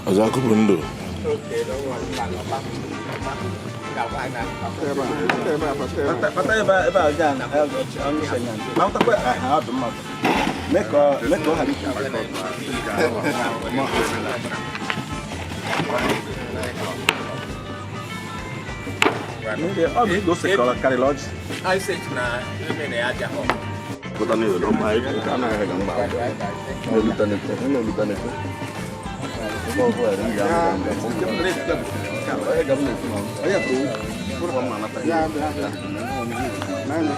Azaku Bundo. I say na mene aja ho. Kota ni lo mai kana ga ngba. No bitane ko, no bitane ko. Ko ko era ya. Ai ga mun ko. Ai ko. Por ba mana ta. Ya ya. Mana.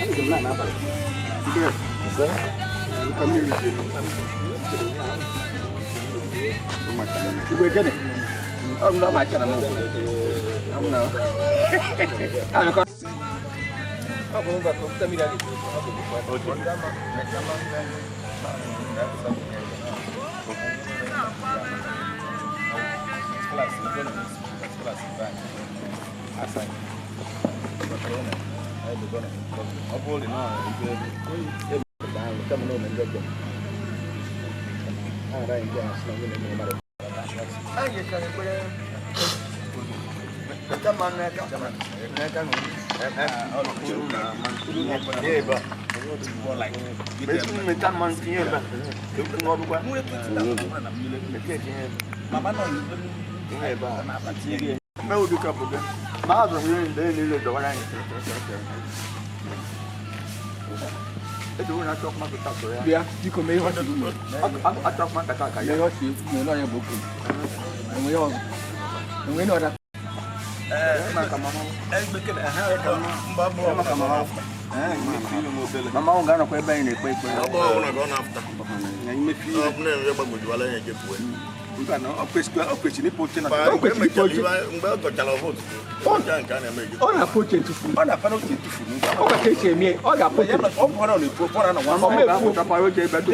Ai ga mana ba. Ke. Sa. Kami ni. Ibu gani? Ông đó mà cho nó ông nào à con không có không tâm đi Dia, fico meio assim. A troca mais tá caindo. Meio assim, não é pouco. Não é nada. Mama ungana kwa eba ine kwa Una gonna after. me fi. Ne ba go wala ya jefu. Ungana opesi ni poche na. Opesi ni poche. Ngba go chala vote. Ona poche tufu. Ona pa no tufu. Oga keche mi. Oga poche. O pora no po pora no wa. Oga po ta pa yo je ba do.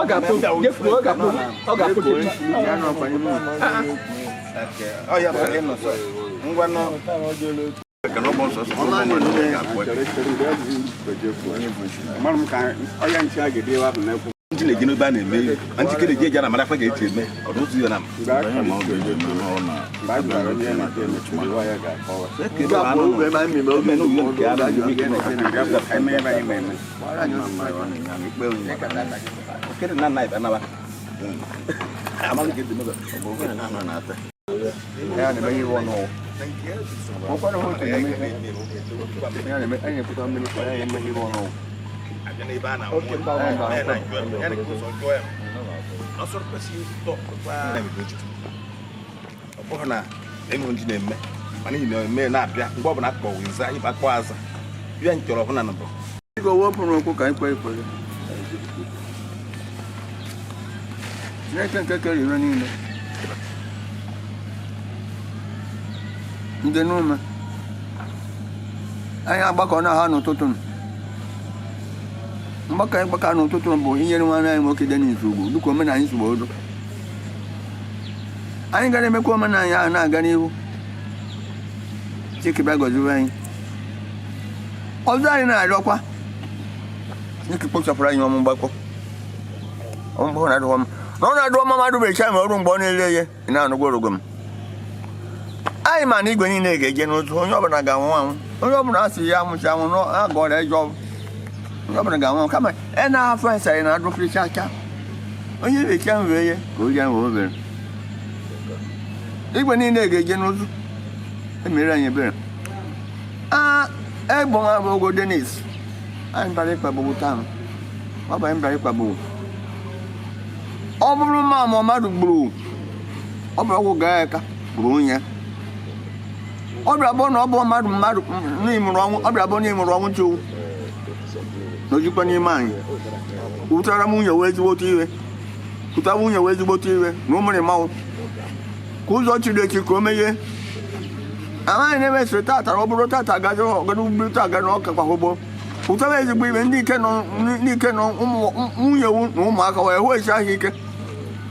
Oga po. Jefu oga po. Oga poche. Ya no pa ni mo. Okay. Oh ya ba no so. Ngwa no. Kano bon so so na ni ya po. Manum kan oya nchi agede wa na ku. Nti le gino ba na eme. Anti kede je jana mara fa ga eti eme. Odo tu yo na. Ma o je no na. Ba gba ro ni na te me wa ya ga ko wa. Ke ba no we ma mi me no yo ke ada yo mi ke na ga ga ai me ba ai me. Wala ni ma wa ni na mi pe o ni ka da. Ke na na ba na ba. Amali ke de no ba. Bo ko na na na ta. Ya ne mai wono. Mo pa no ho te me. Ya ne mai ai ku ta me ko ya mai wono. Ajane ba na. Okay, ba na. Ya ne ko so to ya. No sorpresi to pa. Opo na enu ndi na eme. Mani ni eme na abia. Ngbo bụ na akpọ wiza iba kwa aza. Bia nchọrọ hụ na nbo. Go wo pụrụ okwu ka ikwe ikwe. Na nke ri niile. Ndị Nomeh anyị agbakọ na ha n'ụtụtụ mgbakọ n'ụtụtụ bụ inyere nwanne anyị nwoke dị n'izugbo dịka omenala anyị zugbo odo anyị gara emekwa omenala anyị ahụ na-aga n'ihu chikibịa gọziwe anyị ọzọ anyị na-arịọkwa dịka kpochapụrụ anyị ọmụ mgbakọ na ọ na-adụ ọma mmadụ becha ma ọrụ mgbe ọ na-ele ihe ị na-anụgwa orogo m anyị ma na igwe niile ga-eje n'otu onye ọbụla ga-anwụ anwụ onye ọbụla asị ya amụchi anwụ n'agọrọ ejọ onye ọbụla ga-anwụ anwụ kama ị na-afọ nsarị na adụfiricha aka onye bekee ahụ wee ye ka oji ahụ obere igwe niile ga-eje n'otu emere anyị ebere egbo nwa bụ ogo Denis anyị bara ịkpagbo taa ọ bụ anyị bara ịkpagbo ọ bụrụ ma mmadụ gburu ọ bụ ọgwụ gaa aka gburu onye ọ bịara bụ na ọ bụ mmadụ n'imụrụ ọnwụ ọ bịara bụ n'imụrụ ọnwụ nchewu n'ojikwa n'ime anyị ụtara nwunye wee ezigbote iwe pụta nwunye wee ezigbote iwe na ụmụrị mmanwụ ka ụzọ chiri echi ka o meghe amaghị na-emesịrị tata ọ bụrụ tata agazi ọgadugbu taa aga n'ọka kwa ụgbọ pụtara ezigbo iwe ndị ike nọ nwunye wu na ụmụaka wee hụ esi ahụ ike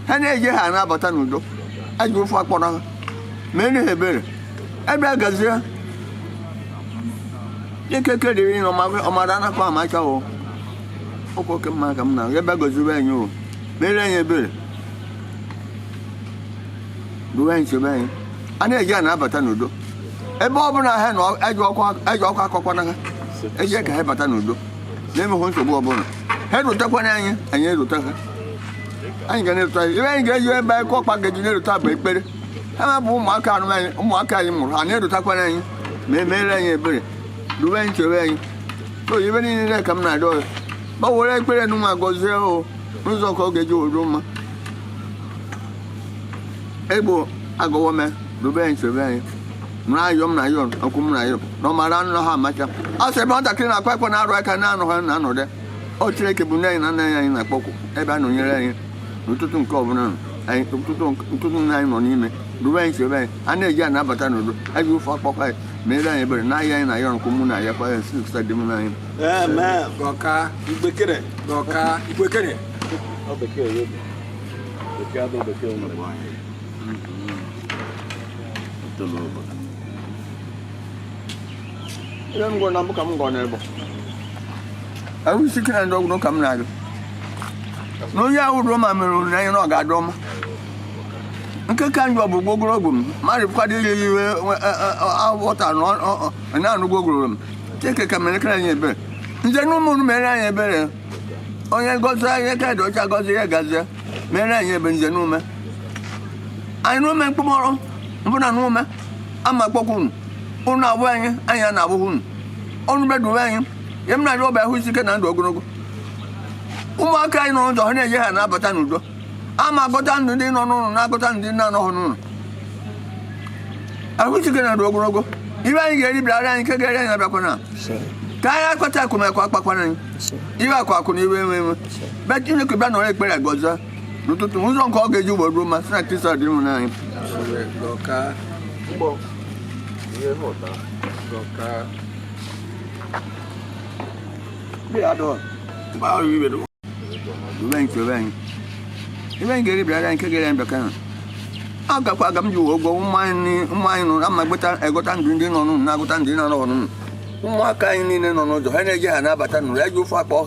ha na-eje ha na-abata n'udo aji ofu akpọrọ ha mee ha ebere ebe a gazie ikeke dịrị na ọmara anakwa amacha o Okeke mma ka m na ebe gozibe anyị o mere anyị ebere duwe anyị chebe anyị a na-eji a na-abata n'udo ebe ọ bụla ha na eji ọkụ akọkwana ha eji ka ha bata n'udo na-emeghụ nsogbu ọbụla ha erutekwana anyị anyị erute ha anyị ga na-erute anyị anyị ga-eji ebe anyị ọkpa ga-eji na-erute bụ ekpere ha bụ ụmụaka anyị mụrụ ha na-erutekwana anyị ma emere anyị ebere duwe anyị chebe anyị so ibe niile ka m na-adị ọya ma were ekpere nụma gọzie o n'ụzọ ka ọ ga-eji odo mma egbo agọwome dobe anyị chebe anyị mụrụ ayọ m na ayọ ọkụ m na ayọ na ọ mara anụ ha amacha ọ sị ebe nwatakịrị na-akpa ekwe na-arụ aka na-anọ ha na anọdụ ọ Chineke bụ nne anyị na nna anyị na-akpọkwu ebe a nọnyere anyị n'ụtụtụ nke ọbụla anyị ụtụtụ nne anyị nọ n'ime dobe anyị chebe anyị a na-eji a na-abata n'udo eji ofe akpọkwa anyị mere anyị ebere na ahịa anyị na ayọ nkụ mụ na ayakwa ya si ụsa dị m n'anya ile m gwọ na mbụ ka m gọ n'ebe ahụ isi kere ndị ọgwụ ka m na-agụ na onye ahụ ruo ma mere ori anyị na ọ ga-adọ ọma nke ka njọ bụ gbogoro m mmadụ kwado ile iwe ọta na-anụ gbogoro m Chike ka mere kere anyị ebere nje na ụmụnụ mere anyị ebere onye gozi anyị ka dị ọcha gozi ya gazie mere anyị ebere nje n'ume anyị n'ume mkpụmọrọ mbụ na n'ume ama kpọkwa unu abụ anyị a na-abụghị unu ọnụ beduwe anyị ya m na-adị ọba ahụ isi ike na ndụ ogologo ụmụaka anyị nọ n'ụzọ ha na-eje ha na-abata n'udo ama agụta ndụ ndị nọ n'ụlọ na-agụta ndị na-anọghị n'ụlọ ahụ isi ike na ndụ ogologo ibe anyị ga-eri bịara anyị nke ga-eri anyị na-abịakwana ka anyị akpata akụmakụ akpakwana anyị ibe akụ na iwe enwe be Chineke bịa nọrọ ekpere gọzie n'ụtụtụ ụzọ nke ọ ga-eji ụgbọruo ma sị na Kristo dị m n'anyị ibe anyị ga-eri bịara anyị nke ga-eri anyị bịakana agakwa aga m ji ụgwọ ụmụ anyị nọ ama egota ndụ ndị nọ n'ụlọ na-agụta ndị nọ n'ụlọ ụmụaka anyị niile nọ n'ụzọ ha na-eji ha na-abata n'ụlọ ya ji ofe akpọ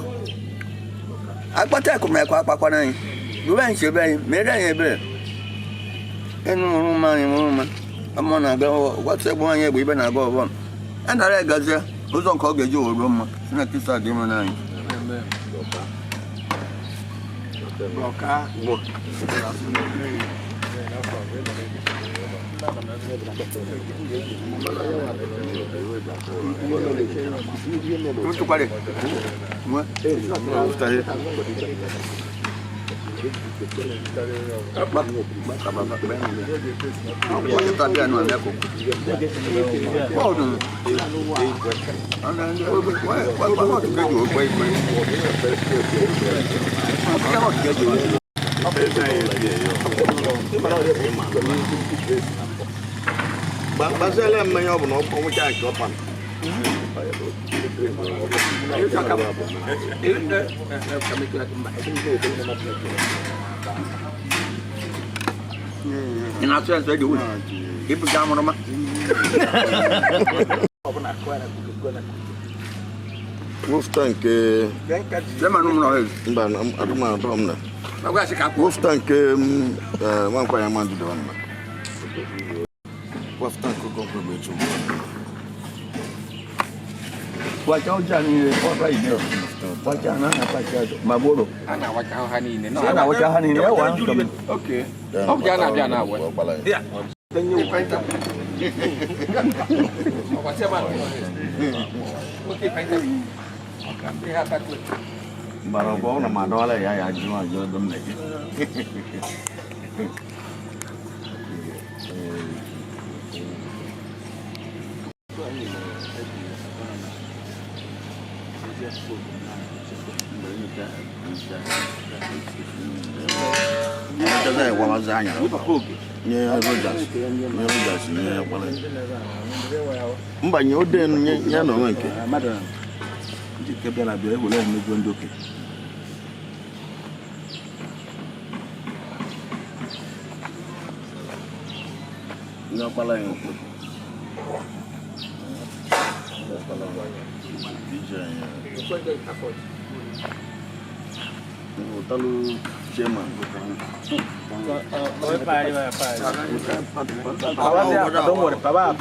akpata akụmakụ akpakwana anyị dobe anyị chebe anyị mere anyị ebere ịnụ mụrụ ụmụ anyị mụrụ ụma ama na-aga gwatụ egbe anyị egbe ibe na-aga ọbọ a nara egazie ụzọ nke ọ ga-eji obodo mma si na Kristo dị mma n'anyị Basele mmanya ọ bụ na ọkụ nwoke nke ọpa ina so so de woni ibu ga mo no ma Wolftan nke lema no no he mba aduma dom na agwa sika Wolftan nke wankwa ya mandu de wanna Wolftan ko ko mechu wacha ujani kwa hiyo wacha na wacha maboro ana wacha hani ne no ana wacha hani ne wa okay o jana bia na wa dia tenye paita wacha ba okay paita okay hapa tu Barogo na madola ya juma jo dum ne Ndio wa wazanya. Nye Rogers. Nye wala. Mbanye ode nye no nwenke. Madam. Ndike bia na bia e wole mejo ndoke. Nga pala yo. Talu chairman. Don't worry, Papa.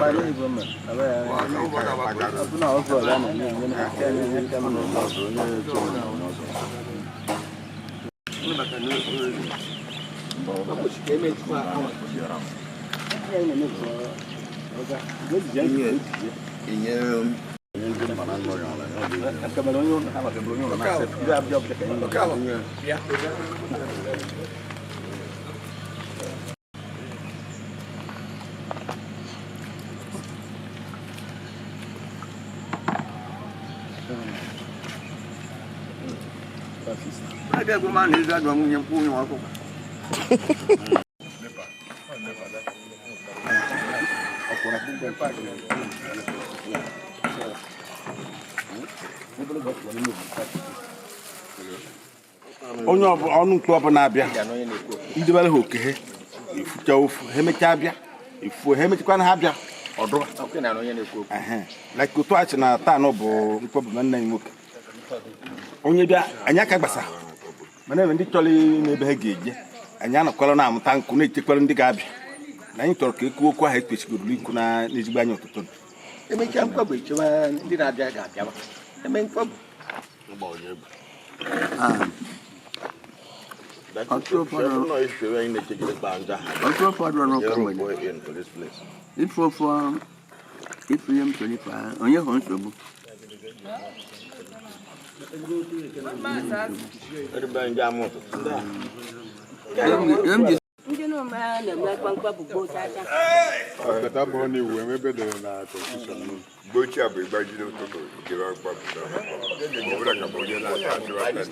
Ada gua ni dah dua yang punya aku. Onye ọnụ nkwu ọbụ na-abịa ndị bere ha okehe ifucha ofu ha emecha abịa ifu ha emechakwana ha abịa ọdụ like otu achị na taa nọ bụ mkpọbụ nwanne anyị nwoke onye bịa anyị aka gbasa mana ebe ndị chọrọ n'ebe ha ga-eje anyị anọkwala na-amụta nkụ na-echekwara ndị ga-abịa na anyị chọrọ ka ekwu okwu ahụ ekpechigoro ikwu na n'ezigbo anya ụtụtụ emechaa mkpọbụ echewa ndị na-abịa ga-abịa eme mkpọbụ Ndị Nomeh na-eme Nkwabu bụ chacha. Ọkata bụ na iwu emebe dere na constitution nụ. Gbochi abụ ịgbajiri ụtụtụ jiri Nkwabu. Ọ bụla ka bụ onye na-ata achụ aka.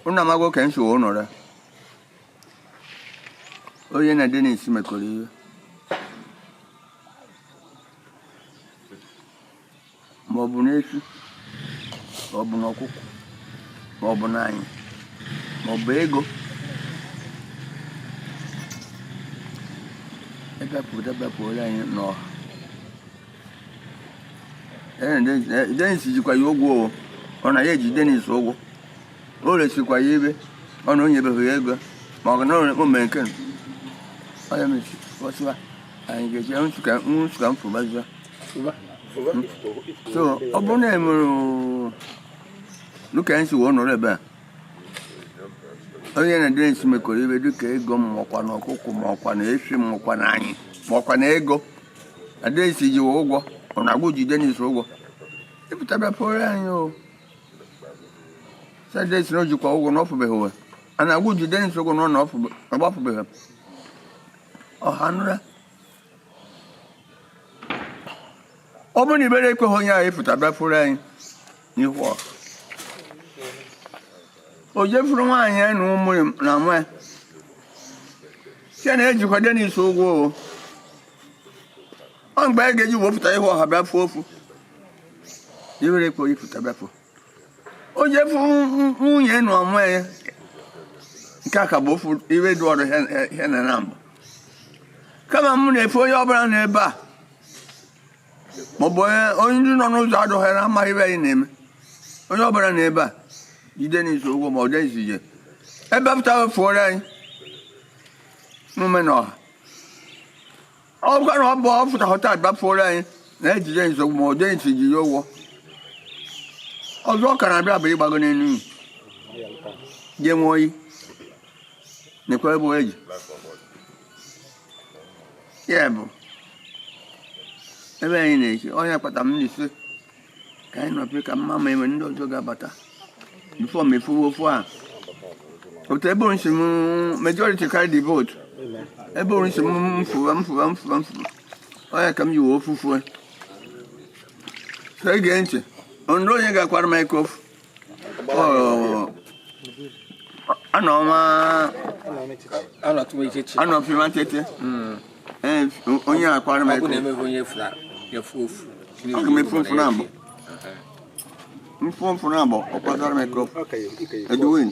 Una mago kan so ono ra. Oye na de ni sime kori. Mo bu na esu. Mo bu na okuku. Mo bu na anyi. Mo bu ego. Ega pu la yin no. Dennis jikwa ya ụgwọ ọ na ya eji Dennis ụgwọ o resikwa ya ibe ọ na onye beghị ego ma ọ ga na o mere nke ọ ya mechi ọsịwa anyị ga-eji nsuka mfụbaziwa so ọ bụrụ na emere dịka anyị si wee nọrọ ebe a onye na Dennis mekọrọ ibe dịka ego ma ọkwa na ọkụkụ ma ọkwa na efi ma ọkwa na anyị ma ọkwa na ego na Dennis ji wee ụgwọ ọ na-agwụ ji Dennis ụgwọ ịpụtabịa pụrụ anyị o sa Dennis na o jikwa ụgwọ na ọfụbeghị ụwa a na-agwụ ji Dennis ụgwọ na ọ na ọgbafụbeghị ọha nụra ọ bụrụ na ibere ekweghị onye ahụ ịpụtabịa pụrụ anyị n'ihu ọha o jefuru nwaanyị ya na ụmụ na nwa ya site na ejikwa Dennis ụgwọ o ọ mgbe a ga-eji wepụta ihe ọha bịa fụọ ofu ibere ekwe onye pụta bịa fụọ o jefu nwunye na ọmụ ya nke a ka bụ ofu ibe dị ọrụ ihe na mbụ kama m na-efe onye ọbụla n'ebe a maọbụ onye ndị nọ n'ụzọ adụghị na amaghị ibe anyị na-eme onye ọbụla n'ebe a jide n'izu ụgwọ ma ọ dịghị je ebe pụta fụọrọ anyị mume na ọha ọ bụkwa na ọ bụ ọ pụta họta agbafụọrọ anyị na-ejide nsogbu ma ọ dịghị ntị ji ya ụgwọ ọzọ ọ ka na-abịa bụ ịgbago n'elu je nwe oyi nekwa ebe eji ya bụ ebe anyị na-eche onye kpata m n'ise ka anyị nọpụ ka mma ma eme ndị ọzọ ga-abata bifo mefuwe ofu a otu ebe onye m majority carry the vote ebe onye m mfụwa onye ka m yi wee ofufu so ige ntị ndị onye ga-akwara microphone anọfima tete onye akwara m Ọ bụ na eme onye fla ya fofu. Ọ ga mefu na abụ. Mfu na abụ ọ kwadara m eko. Edwin.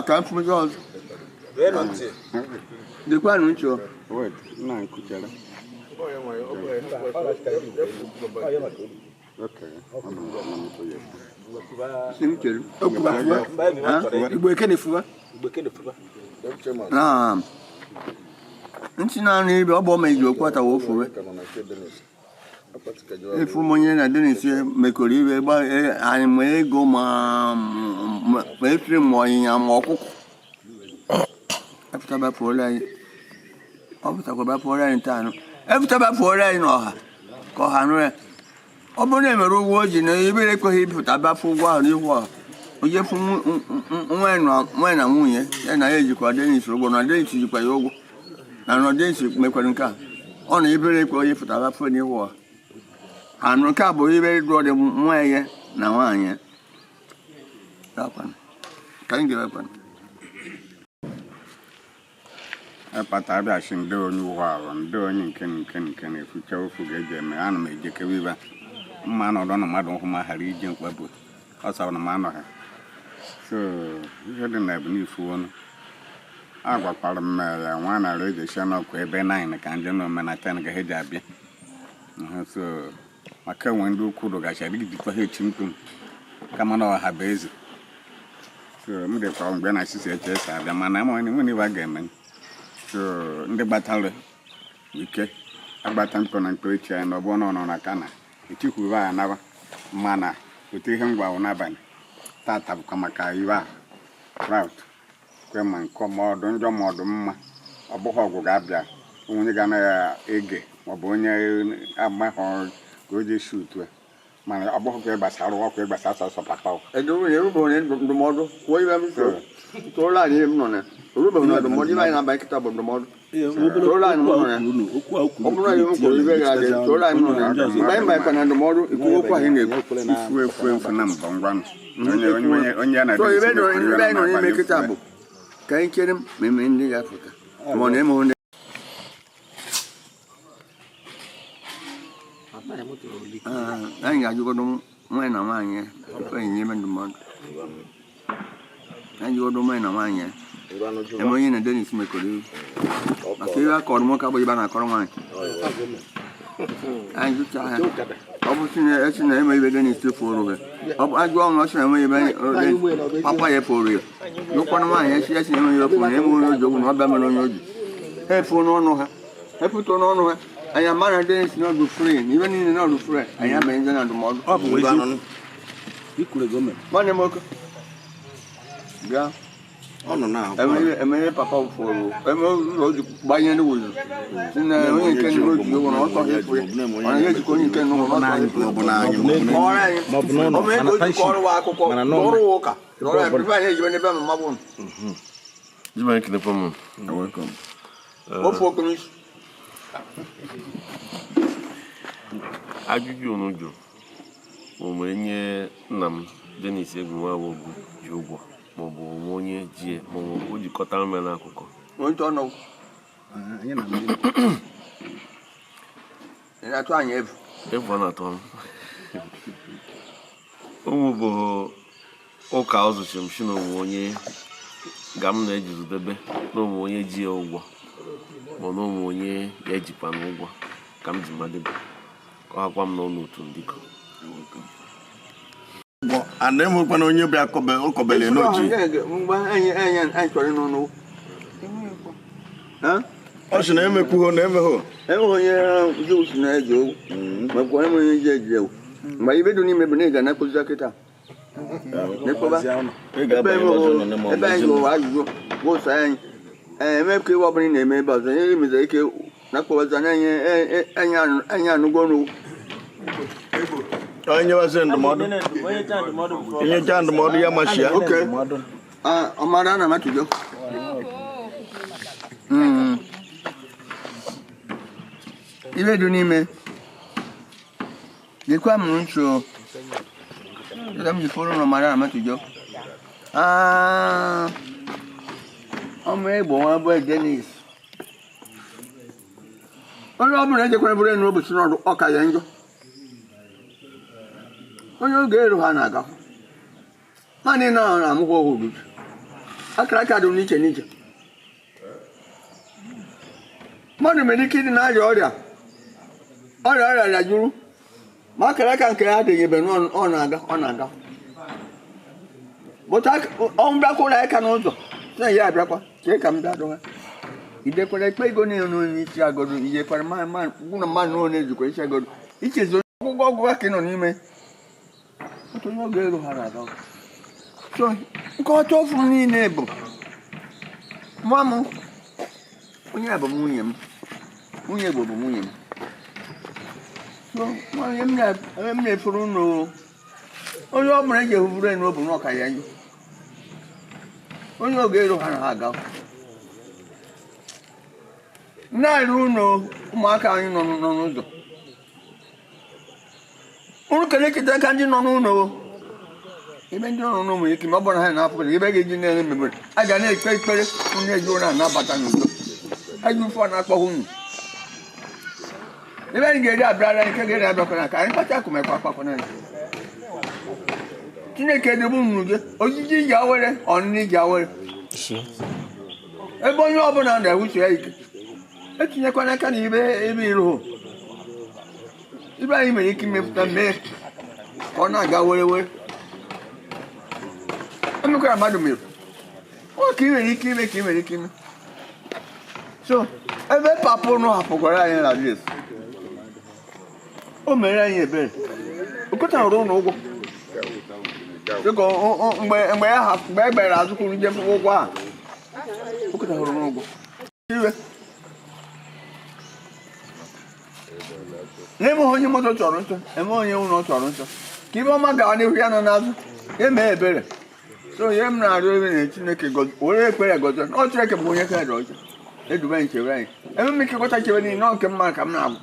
Ka mfu George. Dịkwa ncho. Wait, na nkuchere. Okay. Simchelu. Igbo Ekene fuwa. Nchi na anụ ibe ọ bụ meji okwata wo fuwe. Ifu monye na Dennis mekoro ibe gba anyị ma ego ma efiri ma ọnyịnya ma ọkụkọ. Efutaba pụọla anyị. Ọ pụtakwaba pụọla anyị ntaanụ. Efutaba pụọla anyị n'ọha. Ka ọha nụ ya. Ọ bụrụ na emere ụgwọ oji na ibere ekweghị ịpụtaba fụ ụgwọ ahụ n'ihu ọha. Oje fụ nwa na nwunye ya na ya ejikwa Dennis ụgwọ na Dennis jikwa ya ụgwọ. Na Dennis mekwara nke a. Ọ na ibere ekwe onye pụtaba fụ n'ihu ọha. Anụ nke a bụ ibere dụọ dị nwa ya na nwaanyị. Ka anyị ga-ekwana. Epata abịa shi ndị onye ụwa ahụ, ndị onye nke na-efucha ofu ga-eji eme. Ana m ejekewe ibe mma anọdụ na mmadụ nkwụ ma ghara ije Nkwabu. Ọ sọrọ na m anọ ha. So, ihe dị na Ebunifu ọnụ. Agwakwara m ya nwa narị ejeshi n'ọkụ ebe 9 ka ndị Nomeh na 10 ga ha ji abịa. So, maka enwe ndị ukwu rụgachara ijikwa ha echi mkpu m. Kama na ọha bụ eze. So, m dịkwa mgbe na sisi eche esi abịa mana ama onye nwere ibe a ga-eme. So, ndị gbatara ike agbata mkpọ na mkpọ echi anyị na ọ bụ nọ na kana etikwuru ya naba mana otu ihe ngwa n'abalị tata bụkwa maka iwe a kraut kwe ma nkọ ma ọdụ njọ ma ọdụ mma ọ bụghị ọgwụ ga-abịa onye ga na ege maọbụ onye agbahọ ka o ji shutu mana ọ bụghị ka gbasara ọkụ gbasara sọsọ papa Edwin erubo ne ndụmọdụ kwọ ibe m so tụọla anyị m nọ na erubo na ndụmọdụ ibe anyị na-aba nkịta bụ ndụmọdụ tụọla anyị m nọ na ọ bụrụ na ihe kwuru ibe ga-adị tụọla anyị m nọ na mgbe anyị bakwa na ndụmọdụ ikwu okwu anyị na-ekwu efu na mbọ ngwanụ onye ya na so ibe anyị nọ n'ime nkịta bụ ka anyị chere ma eme ndị ga-apụta ma ọ na-eme ndị anyị ga-ajụgodo nwaanyị na nwaanyị enyi n'ime ndụmọdụ anyị jụgodo nwaanyị na nwaanyị eme onye na Dennis mekọrọ iwu maka ihe akọrọ nwoke abụghị ibe na-akọrọ nwaanyị anyị jụcha ha ọ bụ esi na eme ibe Dennis fụrụ gị ọ bụ ajụ ọnwụ ọsị na eme ibe papa ya fụrụ ya jụkwana nwaanyị esi na eme ibe fụrụ na eme onye oji ogwu na ọbịa mere onye oji ha efu n'ọnụ ha epụta n'ọnụ ha anyị ama na Dennis na ọdụ free na ibe niile na ọdụ free anyị ama ndị na ndụmọdụ Ọ bụ eziokwu. Ikwuru gọọmenti. nwanne m oke bịa Ọ nọ na emere papa fụrụ eme ụlọ oji gbanye ndị wuzu si na onye nke ndị oji ụgwọ na ọ tọghị efu ya ọ na-ejikọ onye nke n'ụlọ ọ tọghị efu ya ọ mee ka o jikọ ọrụ wa akụkọ ọrụ wa ụka ọrụ ya prife anyị ejibe n'ebe ma mmadụ Jibanye kinekwa m. ofu okomisi Ajụjụ unu jụ ma enye nna m Dennis Egwuregwu ji ụgwọ maọbụ onwe onye ji maọbụ o jikọtara m n'akụkọ onye tọ nọ anyị na ndị ị na-atụ anyị efu efu a na-atọ m ụmụ bụ ụka ọzụchi m si na onwe onye ga m na-ejizudebe na onwe onye ji ya ụgwọ ma na onwe onye ya ejikwa n'ụgwọ ka m ji madebe ka ọ hakwa m n'ọnụ otu ndịkọ ana emekwana onye bịa ụkọbele n'oji mgbe anyị chọrọ ịnụ n'ụkwụ ọ sị na emekwuho na emegho enweghị onye Jews na-eji ogwu makwa enwe onye ji eji ewu mgbe ibe dị n'ime bụ na ị ga na-ekpozi kịta ebe anyị gụrụ ajụjụ gosi anyị emepụka iwe ọbụla ị na-eme ebe ọzọ ihe mezere ike na-akpọbazi anya anyị anụgo n'ugwu onye wazị ndụmọdụ inyecha ndụmọdụ ya machia ọmara na matujo ibe dị n'ime dịkwa m nso dịka m ji fọrọ na ọmara na matujo ọmụ egbo nwa bụ Denis onye ọ bụla ejekwara bụrụ enu ụbọchị n'ọdụ ọka ya njọ onye oge eru ha na-aga naanị na amụkwa ọhụrụ akara aka dị n'iche n'iche mmadụ nwere ike ịdị na-arịa ọrịa ya jụrụ ma akara aka nke ya adịghị ebe ọ na-aga bụta ọnwụ bịakwụrụ aka n'ụzọ na ya abịakwa chee ka m bịa dụwa idekwara ekpe ego niile n'isi agodo ijekwara gwụna mmadụ n'one ejikwa isi agodo ichezi ọgwụgwọ ọgwụgwa ka ị nọ n'ime otu onye oge elu ha na-aga so nkọta ofu m niile bụ nwa m onye bụ nwunye m nwunye Igbo bụ nwunye m so nwunye m na-efuru n'o onye ọ bụla eji ehuburu enu obu n'ọka ya njọ onye oge elu ha na-aga na-eru ụlọ ụmụaka anyị nọ n'ụzọ ụrụ kele eketa aka ndị nọ n'ụlọ ebe ndị nọ n'ụlọ nwere ike ma ọ bụrụ na ha na-apụ ebe ga-eji na-ere mmemme a ga na-ekpe ekpere ndị eji ụra na-abata n'udo aji ụfọ na-akpọghị unu ebe anyị ga-eri abịara nke ga-eri abịakwara ka anyị kpacha akụmekwa akpakọ na Chineke dịbụ unu gị ojiji ji awere ọnụnị ji awere ebe onye ọbụla na-ewuche ya ike etinyekwana aka na ebe iruhu ibe anyị nwere ike imepụta mee ka ọ na-aga were were emekwara mmadụ mere ọ ka ị nwere ike ime ka ị nwere ike ime so ebe papa ụnụ hapụkwara anyị na des o mere anyị ebere okụtahụrụ ụlọ ụgwọ dịka mgbe e gbere azụkwuru njem ụgwọ a okụtahụrụ n'ụgwọ iwe n'ime onye moto chọrọ nsọ eme onye ụlọ chọrọ nsọ ka ibe ọma gawa n'ihu ya nọ n'azụ eme ebere so ihe m na-arịọ ebe na Chineke were ekpere gozi ọ Chineke bụ onye ka dị ọcha edube nchebe anyị eme m ike gọta chebe niile nọ nke mmadụ ka m na-agwụ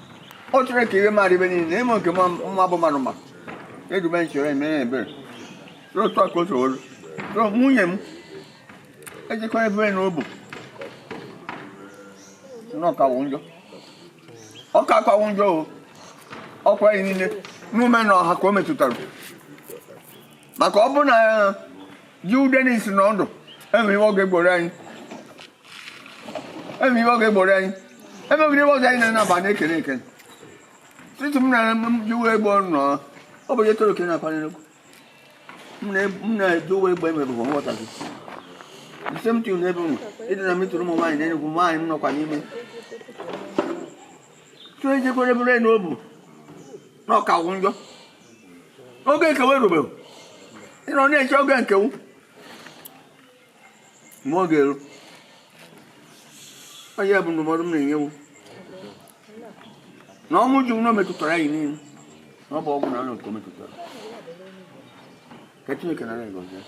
ọ Chineke ihe mmadụ ibe niile na ime nke mma bụ mmadụ ma edube nchebe anyị mee ebere so otu aka otu olu so nwunye m ejikwa ebere na obu n'ọkawụ njọ ọka akawụ njọ o ọkwa anyị niile n'ume na ọha ka o metụtara maka ọ bụ na ji Denis nọ ndụ enwe ihe ọ ga-egboro anyị emegide ihe ọzọ anyị na-anaba na-ekene ekene titi m na jiwe egbo nọ ọ bụ jetoro ke na-akwanyere m na-edowe egbo emebụbụ nghọtazi isemti n'ebe ụmụ ịdị na metụrụ ụmụ nwaanyị na-enegwu nwaanyị m nọkwa n'ime so ejekwere bụrụ na obu n'ọka gwụ njọ oge nkewe erubeghị ịnọ na-eche oge nkewu ma ọ ga-eru onye bụ ndụmọdụ m na-enyewu na ọnwụ ji ụlọ metụtara anyị niile na ọ bụ ọgwụ na nke o metụtara ka Chineke nara egozie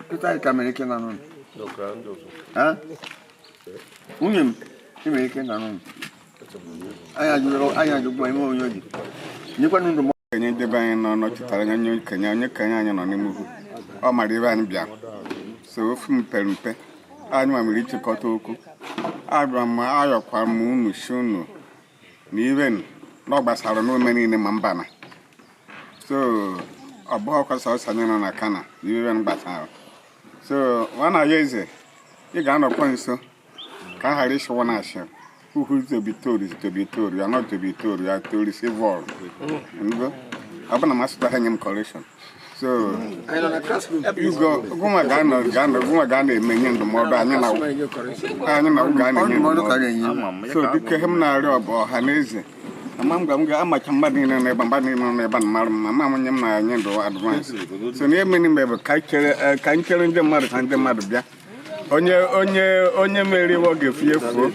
kịta anyị ka mere ike na n'ụlọ nwunye m mere ike na n'ụlọ anyị ajụgba ime onye oji nyekwana ndụ onye ndebe anyị nọ nọchitara anya onye kenye anyị nọ n'ime ugwu ọ mara ebe anyị bịara so ofu mpere mpe anyị nwere ịchịkọta okwu abịa ma ayọkwara m unu si unu na ibe na ọ gbasara n'ome niile ma mba na so ọ bụghịkwa sọsọ anyị nọ na kana ibe gbasara so nwana ya eze ị ga-anọkwa nso ka a ghara ịchịwa na ashịrị who is to be told, you are not to be told, you are to receive all. I'm going to master him correction. So, you go, Gumagana, many the mother, and you know, so, because him now, or Hanese, among them, I'm much money in a bambani on a mamma, and advance. So, near many member, can't kill the mother and the mother. Onye mere wo ge fie fo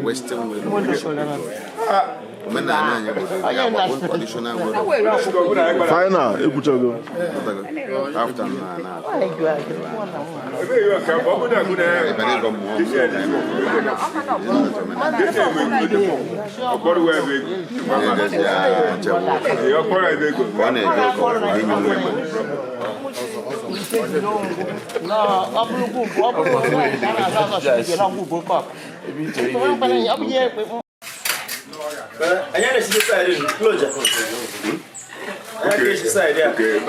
Western way. Final, after I had a side closure. I had a side, okay,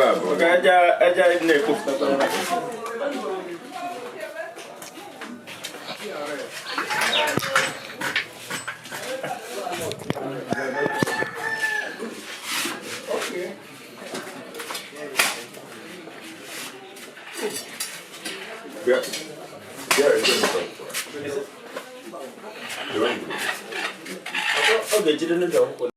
okay, didn't know.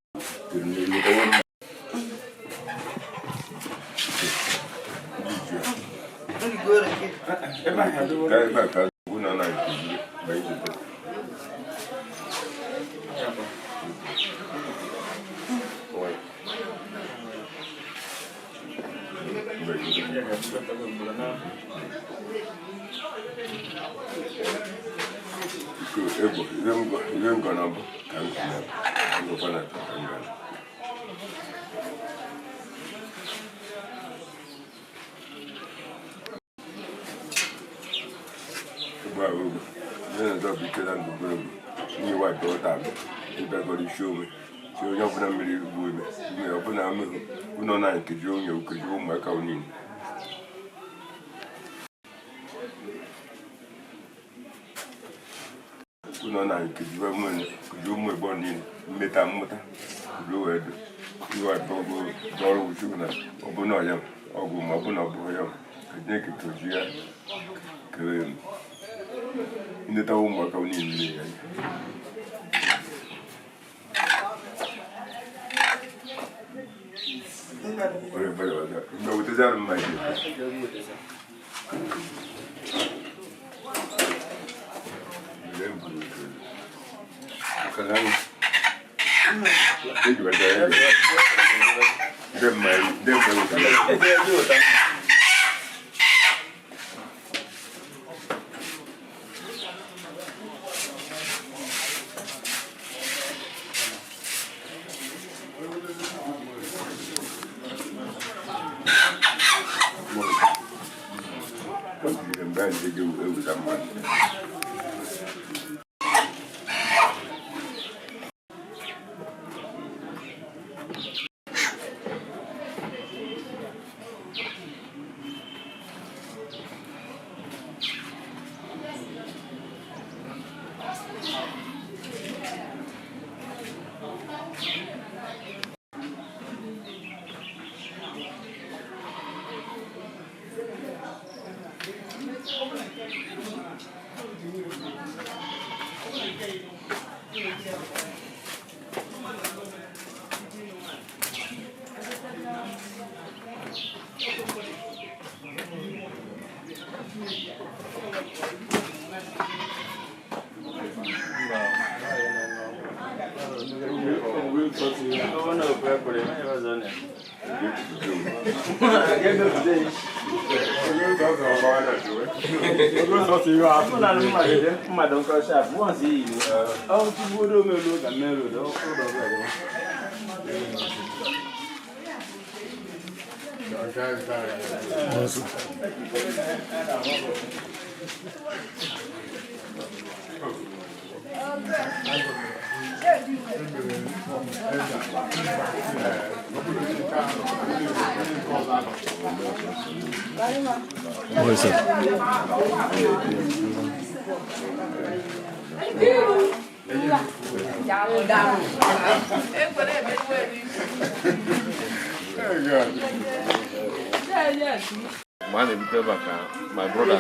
My brother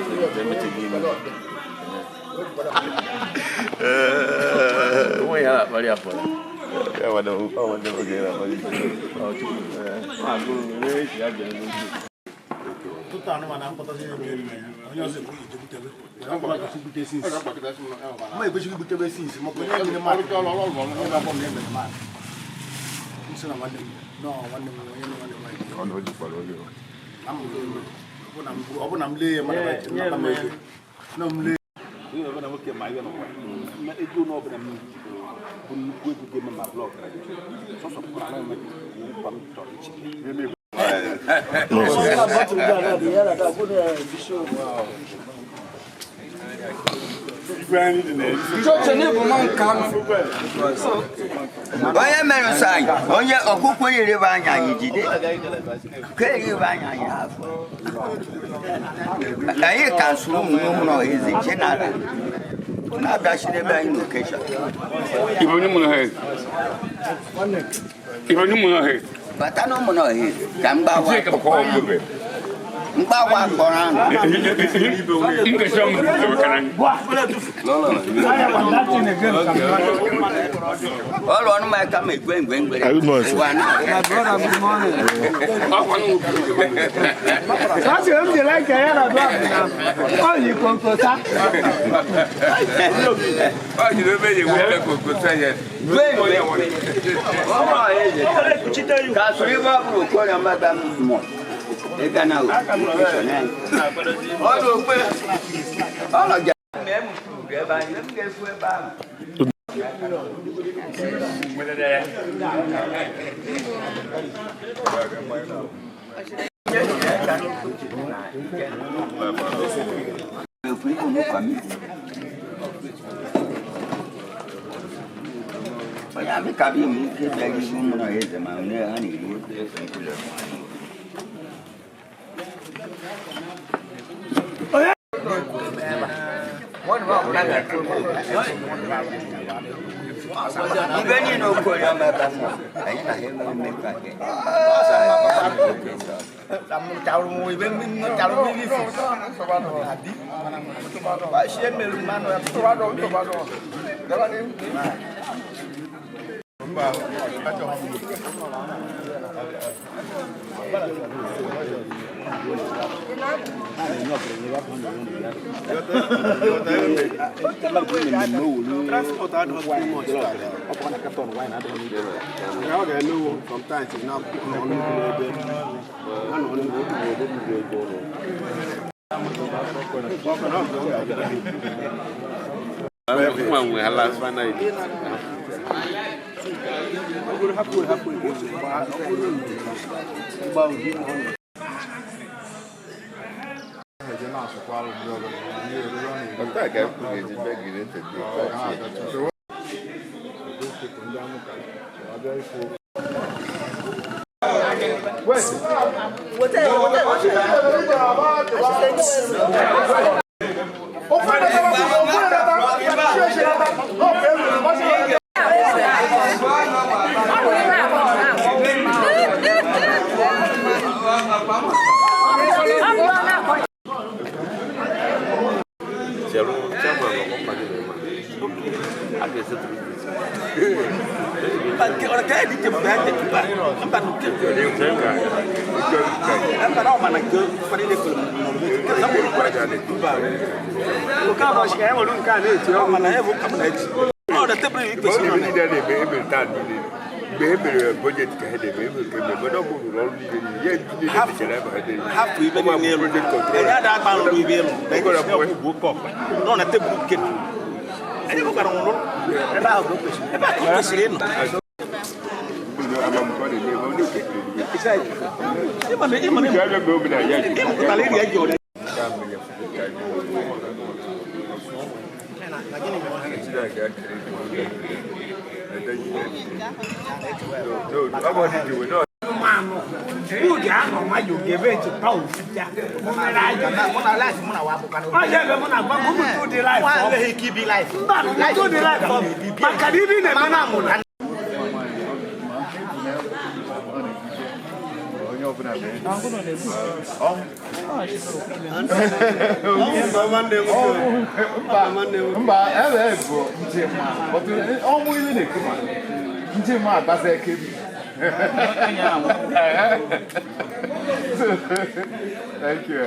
Oye merusai, oye okuko yere banya yijide. Keri banya ya. Ayi kansuru mu no ezi chenara. Na dashide ba in location. Iboni mu no he. Iboni mu no he. Batano mu no he. Kamba wa ko mbe. Mbawa koran. Ingesham kanan. All one my come gwen. Good morning. My brother, good morning. That's you like oh, you come to that. Oh, you don't make it go to say it. Transport I don't too much. Upon a carton wine, I don't need it. Now they know sometimes it's not When we had last one night. Thank you.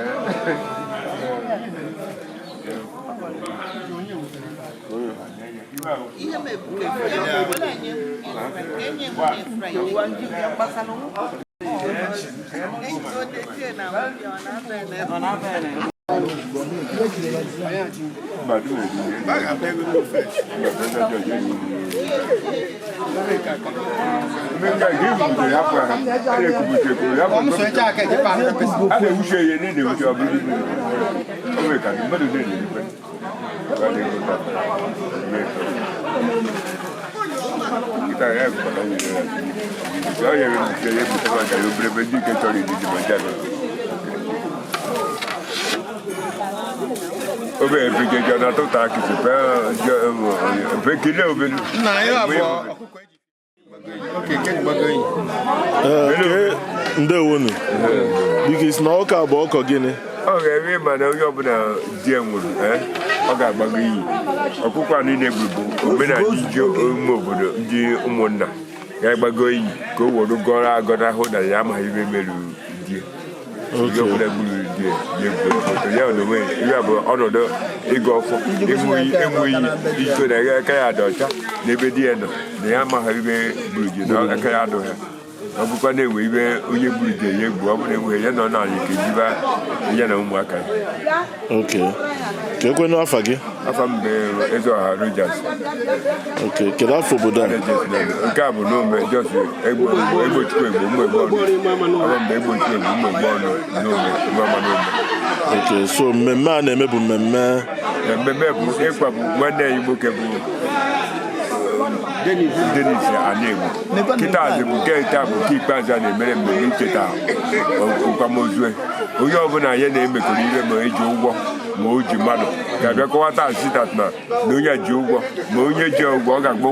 Ndewonu. Because na ọka bụ ọkọ gịnị? Ọ ga-eme mana onye ọbụla di nwụrụ ọ ga-agbago iyi. Ọkụkọ a niile bụ omenala iji ụmụ obodo ndị ụmụnna ga-agbago iyi ka o were gọrọ agọrọ ahụ na ya amaghị ibe merụ di. Onye ọbụla gburu di ya onwe ya bụ ọnọdụ ịga ọfọ ịmụ iyi iko na aka ya dị ọcha n'ebe di ya nọ na ya amaghị ibe gburu di na aka ya adụ ha. Ọ bụkwa na-enwe ibe onye gburu di ya egbu ọ bụrụ enweghị ya nọ n'ala ike jiba ya na ụmụaka ya. Okay. Ka ekwenu afa gị? Afa m bụ Ezeọha Rogers. Okay. Kedu afọ obodo a? Nke a bụ Nomeh just egbochukwu egbo ụmụ egbo ọnụ. Ọ mgbe egbochukwu egbo ụmụ egbo ọnụ Nomeh. Okay. So mmemme a na-eme bụ mmemme bụ ịkwapụ nwanne anyị nwoke bụ Denis Anih. Kịta bụ nke taa bụ nke ikpeazụ a na-emere mmemme icheta nkwamozu. Onye ọbụla ya na-emekọrọ ihe ma eji ụgwọ ma o ji mmadụ ga-abịa kọwata asitat na onye ji ụgwọ ma onye ji ụgwọ ọ ga-agba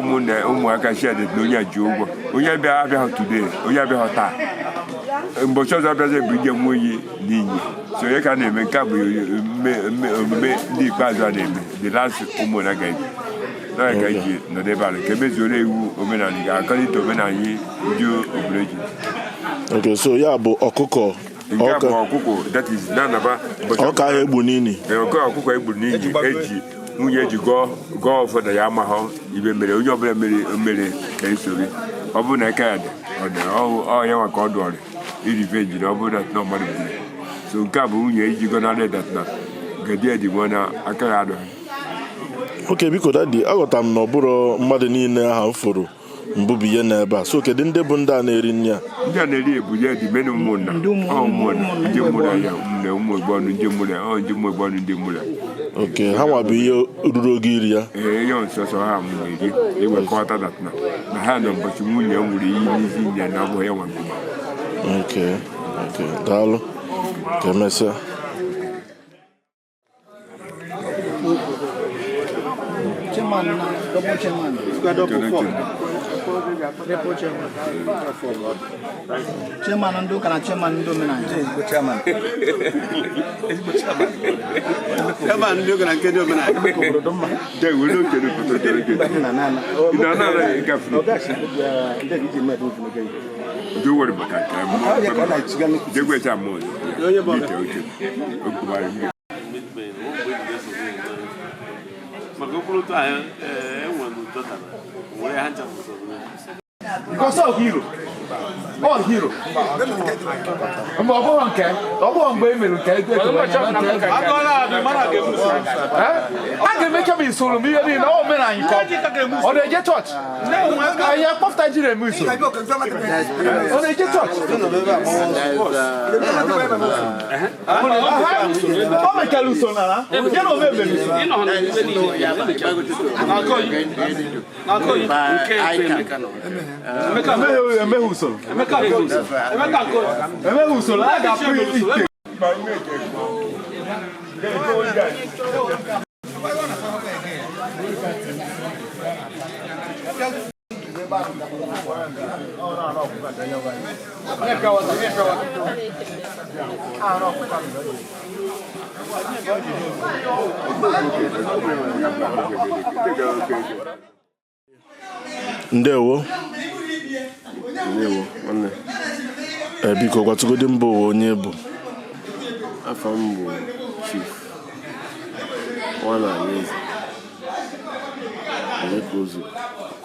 ụmụaka shedet na onye ji ụgwọ. Onye abịaghị today, onye abịaghị taa. Mgbochi ọzọ abịazi bụ ije nwa oyi n'inyi. So onye ka na-eme nke a bụ omume ndị ikpeazụ a na-eme the last ụmụnna ga-eji n'aka iji nọdebe ala ka emezuoro iwu omenala ga-akọlite omenala ndị obodo ji. Okay, so ya bụ ọkụkọ nke bụ ọkụkọ that is na-anaba ọka ahụ egbu n'ini. Ọkụkọ egburu n'inyi eji nwunye ji gọọ ụfọdụ ya amaghọ ibe mere onye ọbụla mere ka esori ọ bụrụ na aka ya dị ọya nwa ka ọ dụọrị irivenji na ọ bụrụ na mmadụ gburu. So nke a bụ nwunye iji gọnarị datna gadi edigbo na aka ya adụghị. Okay, biko dadi aghọtara m na ọ bụrụ mmadụ niile aha m fụrụ mbụ bụ ihe n'ebe a. So kedu ndị bụ ndị a na-eri nri a? Ndị a na-eri ebu ya dị menu ụmụnna ndị mụrụ ya na ụmụ egbo ọnụ ndị mụrụ ya ndị ụmụ egbo ọnụ ndị mụrụ ya. Okay, ha nwa bụ ihe ruru oge iri ya? Ihe nsọsọ ha m na-eri iwekọta datna na ha na ụbọchị nwunye m nwere iyi n'izi ya na abụghị ya nwa mgbe. Okay, daalụ ka emesịa. Chairman, double chairman. Chairman ndo kana chairman ndo mena. Chairman. Chairman ndo kana kendo mena. They will look at it. Don't worry about that. They were some more. Because all hero. All hero. I'm going to I can make a solo me in all men I come. Or they get touch. I have after Nigeria music. Or they get touch. Ndewo. Biko gwatugodi mbụ onye bụ. Afọ m bụ Chief Unataeze.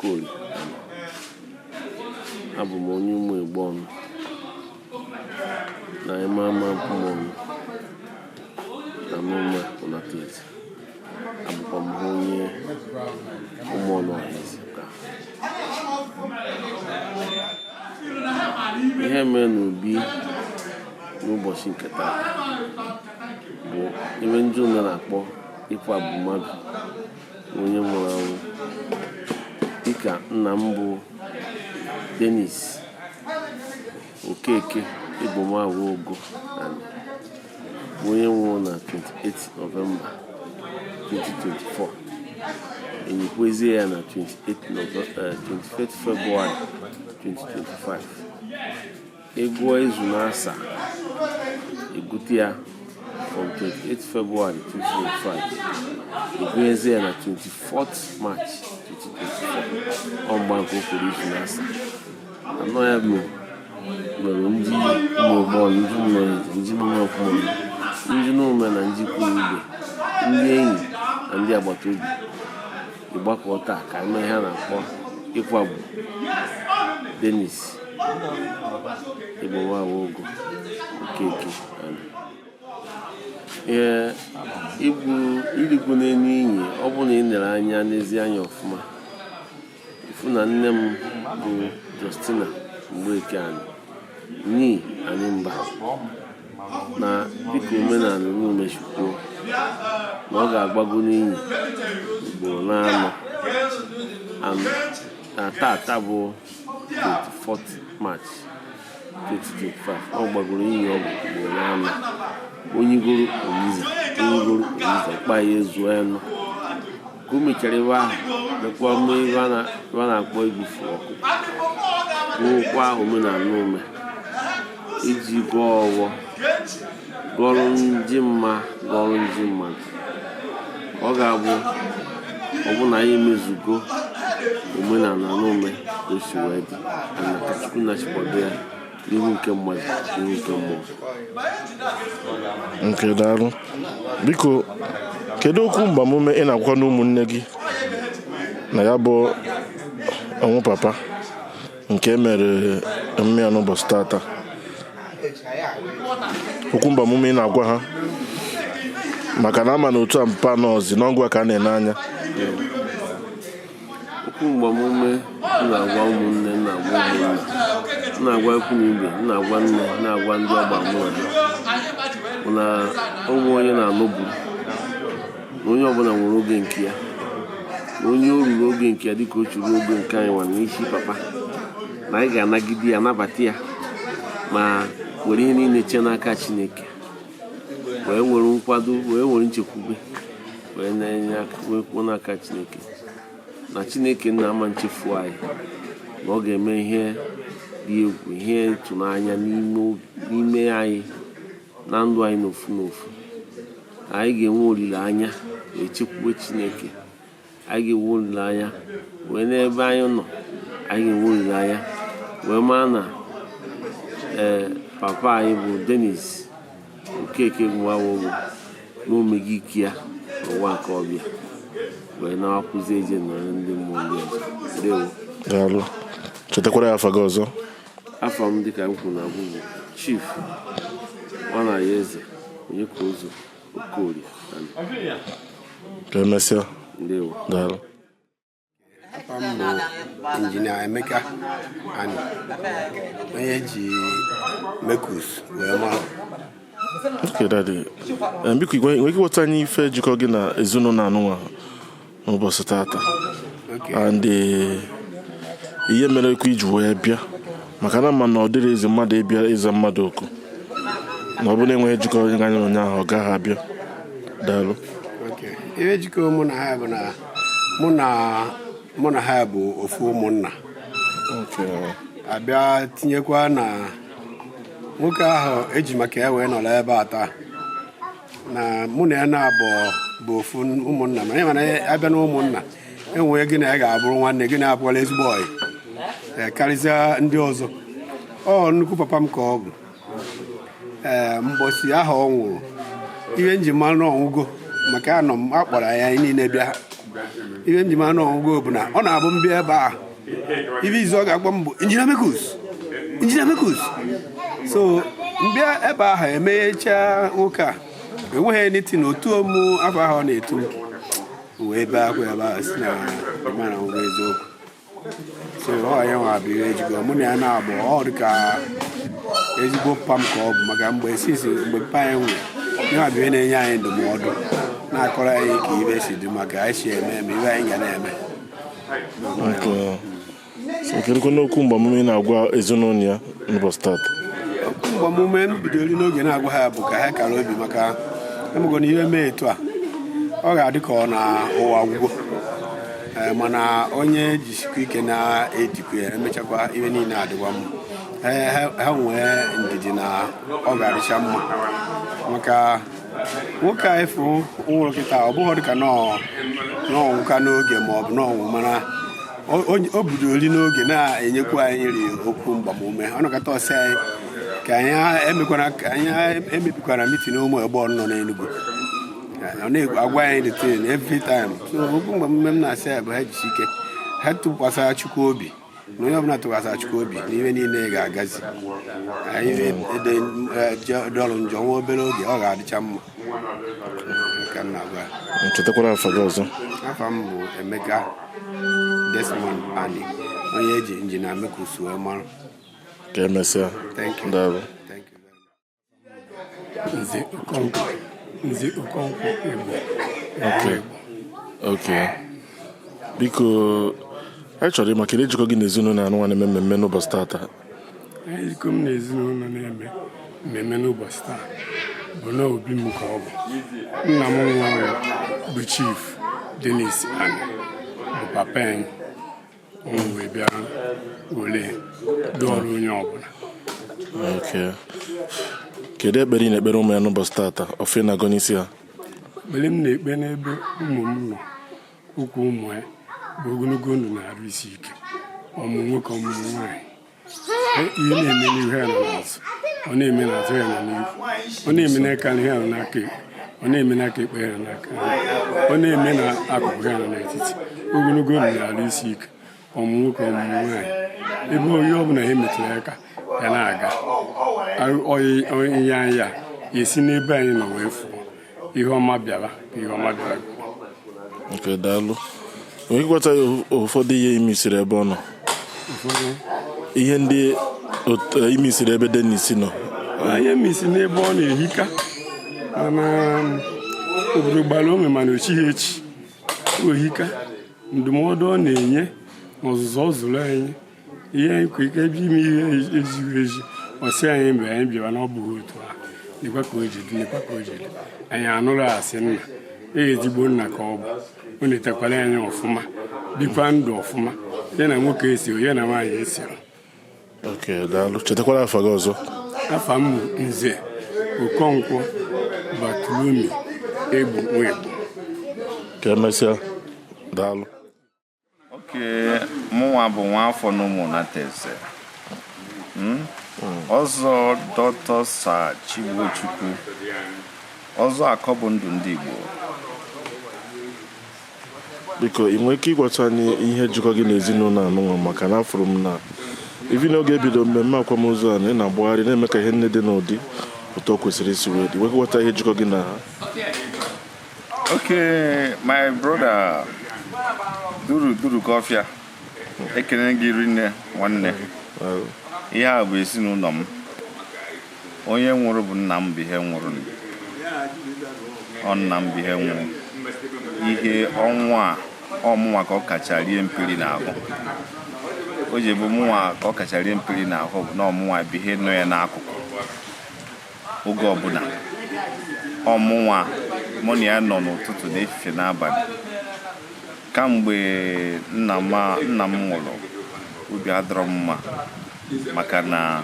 Okeke. Abụ m onye ụmụ Igbo ọnụ na Emama Mpụmọnụ na Nomeh Unataeze. Abụkwa m onye ụmụ Ọhaeze. Ihe mere n'obi n'ụbọchị nke taa bụ ebe ndị ụlọ na-akpọ ịkwagbu mmadụ onye nwụrụ anwụ dịka nna m bụ Dennis Okeke Ogo onye nwụrụ na 28 November 2024 enyekwezie ya na 28 February 2025. Egwu izu na-asa egute ya from 28 February 2025 egwezie ya na 24th March 2024. Ọmgbanke okporo izu na-asa anọ ya mere ndị ụmụ ndị Nomeh, ndị Nomeh na ndị kwuru ibe, ndị enyi na ndị agbata obi ịgbakọ taa ka eme ihe a na-akpọ ịkwagbu Dennis Ogo Okeke. Irigbu n'elu iyi, ọ bụ na ị nere anya n'ezi anya ọfụma ifu na nne m bụ Justina Mgbeke Anih mba na dịka omenala Nomeh kwuo na ọ ga-agbago n'iyi ugboro n'anọ na tata bụ 24th March 2025. Ọ gbagoro iyi ọgwụ ugboro n'anọ. Onye goro Oliza kpa ya ezuo ya nọ ka o mechara ebe ahụ lekwa mma ebe a na-akpọ igbufu ọkụ nwekwa omenala Nomeh iji gọọ ọghọ gọrụ ndị mmadụ. Ọ ga-abụ ọbụna ya emezugo omenala Nomeh ka o si wee dị ka Chukwu na-achịkwado ya n'ihu nke mmadụ n'ihu nke mmụọ. Nke daalụ. Biko kedu okwu mgbamume ị na-agwa n'ụmụnne gị na ya bụ ọnwụ papa nke mere mmịa n'ụbọchị tata? Okwu mgbamume ị na-agwa ha maka na ama na otu a mpa nọọzi n'ọgwụ ka a na-ene anya. Okwu mgbamume na-agwa ụmụnne, na-agwa ikwu na ibe, na-agwa nne, na-agwa ndị ọgba mụrụ bụ na ụmụ onye na-anọbu na onye ọbụla nwere oge nke ya, na onye o ruru oge nke ya dịka o churu oge nke anyị nwa n'isi papa, na anyị ga-anagide ya, nabata ya, ma were ihe niile chee n'aka Chineke, wee were nkwado, wee were nchekwube, wee na-enye aka, wee kwuo n'aka Chineke na Chineke nna ama nchefu anyị na ọ ga-eme ihe dị egwu ihe ịtụnanya n'ime anyị na ndụ anyị n'ofu n'ofu. Anyị ga-enwe olileanya wee chekwube Chineke. Anyị ga-enwe olileanya wee n'ebe anyị nọ. Anyị ga-enwe olileanya wee maa na papa anyị bụ Denis Okeke Nkwabu n'omeghị ike ya n'ụwa nke ọbịa wee na-akwụzi eje na ndị mmụọ ndị ọzọ. Ndewo. Daalụ. Chetakwara afa gị ọzọ. Afa m dịka m kwuru na bụ Chief Unataeze onye ka ụzọ Okorie. Ka emesịa. Ndewo. Daalụ. Afa m bụ Injinia Emeka Anih onye ji Mekus wee mara. Okay, Daddy. Biko nwere ike ịghọta anyị ife jikọ gị na ezinụlọ anụnwa n'ụbọchị tata. And ihe mere ekwu iji wee bịa maka na ma na ọ dịrị ezi mmadụ ịbịa ịza mmadụ oku na ọ bụrụ na enweghị jikọ anyị ụnyaahụ ọ gaghị abịa. Daalụ. Ihe jikọ mụ na ha bụ na mụ na ha bụ ofu ụmụnna. Abịa tinyekwa na nwoke ahụ eji maka ya wee nọrọ ebe a taa na mụ na ya na-abụ bụ ofu ụmụnna ma mana abịa na ụmụnna enwee gị na ya ga-abụrụ nwanne gị na-abụọla ezigbo ọyị karịsịa ndị ọzọ. Ọ nnukwu papa m ka ọ bụ mbọsi ahụ ọ nwụrụ ihe njima n'ọnwụgo maka anọ m akpọrọ ya niile bịa. Ihe njima n'ọnwụgo bụ na ọ na-abụ mbịa ebe a ibe izu ọ ga-agba m bụ Injinia Mekus. So mbịa ebe ahụ emeghecha nwoke a enweghị niti na otu ọmụ afọ ahụ ọ na-eto wee ebe akwa ebe a si na mana ngwa eziokwu. So ọ ya nwa bụ ihe ejigọ mụ na ya na-abụ ọ dị ka ezigbo pam ka ọ bụ maka mgbe mpa anyị nwere ihe a bụ ihe na-enye anyị ndụmọdụ na-akọrọ anyị ka ibe si dị maka anyị si eme ibe anyị ga na-eme. Kedụkwa n'okwu mgbamume na-agwa ezinụlọ ya n'ụbọchị tata? Okwu mgbamume m bidoro n'oge na-agwa ha bụ ka ha kara obi maka emego na ihe mee etu a ọ ga-adị ka ọ na ụwa gwụgwọ mana onye jisikwa ike na-ejikwa ya emechakwa ihe niile adịkwa mma. Ha nwee ndidi na ọ ga-adịcha mma maka nwoke a efu nwụrụ kịta ọ bụghị dịka n'ọnwụka n'oge ma ọ bụ n'ọnwụ mana o bidoro n'oge na-enyekwa anyị nri okwu mgbamume. Ọ nọkọta ọsị anyị ka anyị emebikwara mitin ụmụ egbe nọ n'Enugu. Ọ na-agwa anyị detain every time. So okwu mgbamume m na-asị ya bụ ha jisi ike ha tụkwasara Chukwu obi na onye ọbụla tụkwasara Chukwu obi na ihe niile ga-agazi. Anyị dọrọ njọ nwa obere oge ọ ga-adịcha mma. Chetakwara afa gị ọzọ. Afa m bụ Emeka Anih onye eji Injinia Mekus wee mara. Ka emesịa. Daalụ. Nze Okonkwo Igbo. Okay. Biko anyị chọrọ ịma kedu ejikọ gị na ezinụlọ anụnwa na-eme mmemme n'ụbọchị tata? Ejikọ m na ezinụlọ na-eme mmemme n'ụbọchị taa bụ na obi m ka ọ bụ. Nna m nwere bụ Chief Denis Anih bụ papa anyị wee bịa ole dọọrọ onye ọbụla. Kedu ekpere ị na-ekpere ụmụ ya n'ụbọchị tata ofe na-agọ n'isi ha? Ekpere m na-ekpe n'ebe ụmụ m nọ okwu ụmụ ya bụ ogologo ndụ na-arụ isi ike ọmụ nwoke ọmụmụ nwaanyị. Ihe na-eme n'ihu ya nọ n'azụ ọ na-eme n'azụ ya nọ n'ihu ọ na-eme n'aka ihe ya nọ n'aka ekpe ọ na-eme n'aka ekpe ya nọ n'aka ọ na-eme n'akụkụ ya nọ n'etiti ogologo ndụ na-arụ isi ike ọmụ nwoke ọmụmụ nwaanyị. Ebe onye ọbụla ihe metụrụ aka ya na-aga onye anyị ya esi n'ebe anyị nọ wee fụọ ihe ọma bịara ihe ọma bịara. Okay, daalụ. Onye ịgwata ụfọdụ ihe imisiri ebe ọ nọ? Ihe ndị imisiri ebe Denis nọ? Ihe misi n'ebe ọ na-ehika mana obodo gbara ome mana ochighị echi ohika ndụmọdụ ọ na-enye n'ọzụzụ ọ zụrụ anyị ihe anyị kwa ike ime ihe ezighị ezi ọsị anyị mgbe anyị bịara na ọ bụghị otu a nekwa ka o ji dị anyị anụrụ asị nna ezigbo nna ka ọ bụ ọ na-etekwara anyị ọfụma bikwa ndụ ọfụma ya na nwoke esi ya na nwaanyị esi. Okay, daalụ. Chetakwara afa gị ọzọ. Afa m Nze Okonkwo Batulumi Egbu Nwegbu. Ka emesịa, daalụ. Okay, mụnwa bụ nwaafọ n'Unataeze. Ọzọ Dr. Sir Chibuchukwu. Ọzọ akọbụ ndụ ndị Igbo. Biko, ị nwere ike ịgwata anyị ihe jikọ gị n'ezinụlọ anụnwa maka na afụrụ m na ivi n'oge ebido mmemme akwamozu a na ị na-agbagharị na-eme ka ihe nne dị n'ụdị ụtọ kwesịrị isi wee dị. Nwere ịghọta ihe jikọ gị na ha? Okay, my brother Duru Kofia. Ekene gị rinne nwanne. Ihe a bụ ezinụlọ m. Onye nwụrụ bụ nna m bụ ihe nwụrụ. Ọ nna m bụ ihe nwụrụ. Ihe ọnwa ọmụnwa ka ọ kacha rie mpiri n'ahụ. O ji bụ mụnwa ka ọ kacha rie mpiri n'ahụ bụ na ọmụnwa bụ ihe nọ ya n'akụkụ. Oge ọbụla ọmụnwa mụ na ya nọ n'ụtụtụ na efife n'abalị. Kamgbe nna m nwụrụ, obi adọrọ m mma maka na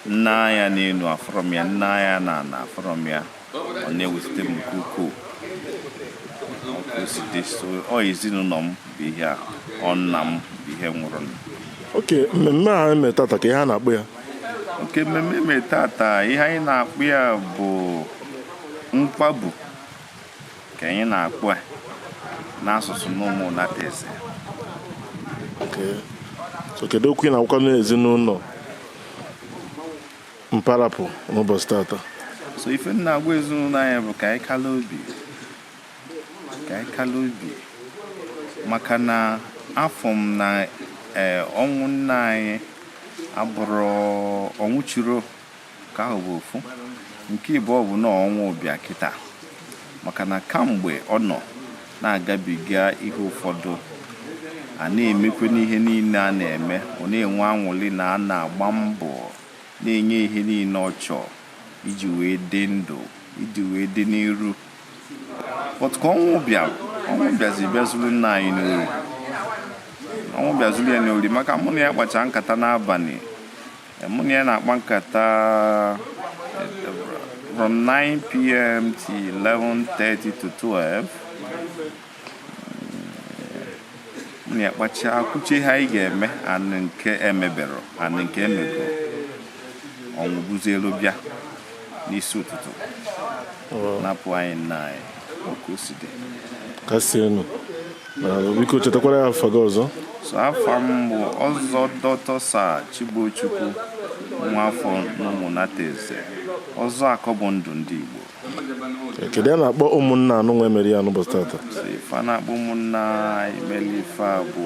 nna ya n'elu afọrọ m ya, nna ya na afọrọ m ya. Ọ na-ewute m nke ukwuu. Ọ ezinụlọ m bụ ihe a, ọ nna m bụ ihe nwụrụ. Okay, mmemme a eme tata ka ihe a na-akpọ ya? Okay, mmemme eme tata ihe anyị na-akpọ ya bụ Nkwabu ka anyị na-akpọ ya n'asụsụ n'Unataeze. Okay. So kedu okwu ị na-agwa n'ezinụlọ mparapụ n'ụbọchị tata? So ife m na-agwa ezinụlọ anyị bụ ka anyị kala obi maka na afọ m na ọnwụ nna anyị abụrụ ọnwụ chiro ka ahụ bụ ofu. Nke ịbụọ bụ na ọnwụ bịa kịta maka na kamgbe ọ nọ na-agabiga ihe ụfọdụ a na-emekwe n'ihe niile a na-eme, ọ na-enwe anwụlị na a na-agba mbọ na-enye ihe niile ọ chọọ iji wee dị ndụ, iji wee dị n'iru. But ka ọnwụ bịazuru nna anyị n'ori. Ọnwụ bịazuru ya n'ori maka mụ na ya kpacha nkata n'abalị. Mụ na ya na-akpa nkata from 9 p.m. to 11:30 to 12. Mụ na ya kpacha kwuche ihe anyị ga-eme anị nke emebero, anị nke emego. Ọnwụ buzielu bịa n'isi ụtụtụ. Napụ anyị nna anyị. Kasienu. Biko chetakwara ya afa gị ọzọ. So afa m bụ Ọzọ Dr. Sir Chibuchukwu, nwaafọ n'Unataeze. Ọzọ akọbụ ndụ ndị Igbo. Kedu ya na-akpọ ụmụnna anụnwa emeri ya n'ụbọchị tata? Ife a na-akpọ ụmụnna emeli ife a bụ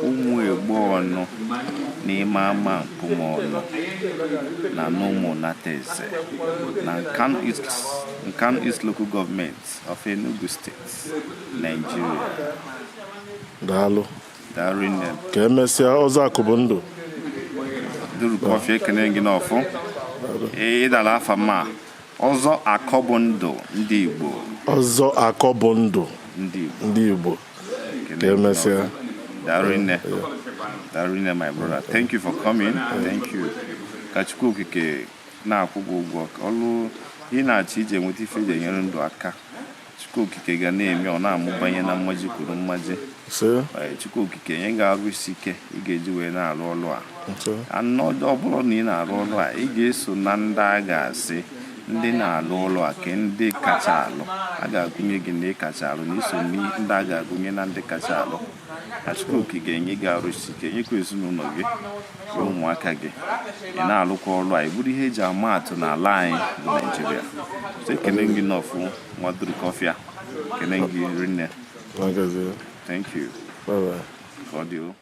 ụmụ Egbo ọnụ n'ime ama Mpụmọnụ na n'Unataeze na Nkanu East Local Government of Enugu State, Nigeria. Daalụ. Darine. Ka emesịa ọzọ akụbụ ndụ. Duru Kofia ekene gị n'ọfụ. Ịdala afa ma ọzọ akọbụ ndụ ndị Igbo. Ọzọ akọbụ ndụ ndị Igbo. Ka emesịa. Darine. Darine, my brother. Thank you for coming. Thank you. Ka Chukwu Okeke na-akwụ gị ụgwọ. Ọlụ ị na-achọ ije nweta ife eji enyere ndụ aka. Chukwu Okeke ga na-eme ọ na-amụbanye na mmaji kwuru mmaji. Chukwu Okeke nye ga-arụ isi ike ị ga-eji wee na-arụ ọrụ a. Ọ bụrụ na ị na-arụ ọrụ a, ị ga-eso na ndị a ga-asị ndị na-alụ ọrụ a ka ndị kacha alụ. A ga-agụnye gị na ị kacha alụ na iso ndị a ga-agụnye na ndị kacha alụ. Chukwu Okeke ga-enye gị arụ isi ike, nyekwa ezinụlọ gị na ụmụaka gị. Ị na-alụkwa ọrụ a, ị bụrụ ihe eji ama atụ n'ala anyị bụ Naịjirịa. Ekene gị n'ọfụ nwa Duru Kofia. Ekene gị rinne. Thank you. Bye-bye. God you.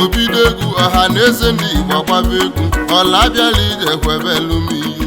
Obido egwu ọha na eze ndị Igbo gbaba egwu ọla abịala ije kwebelu m iyo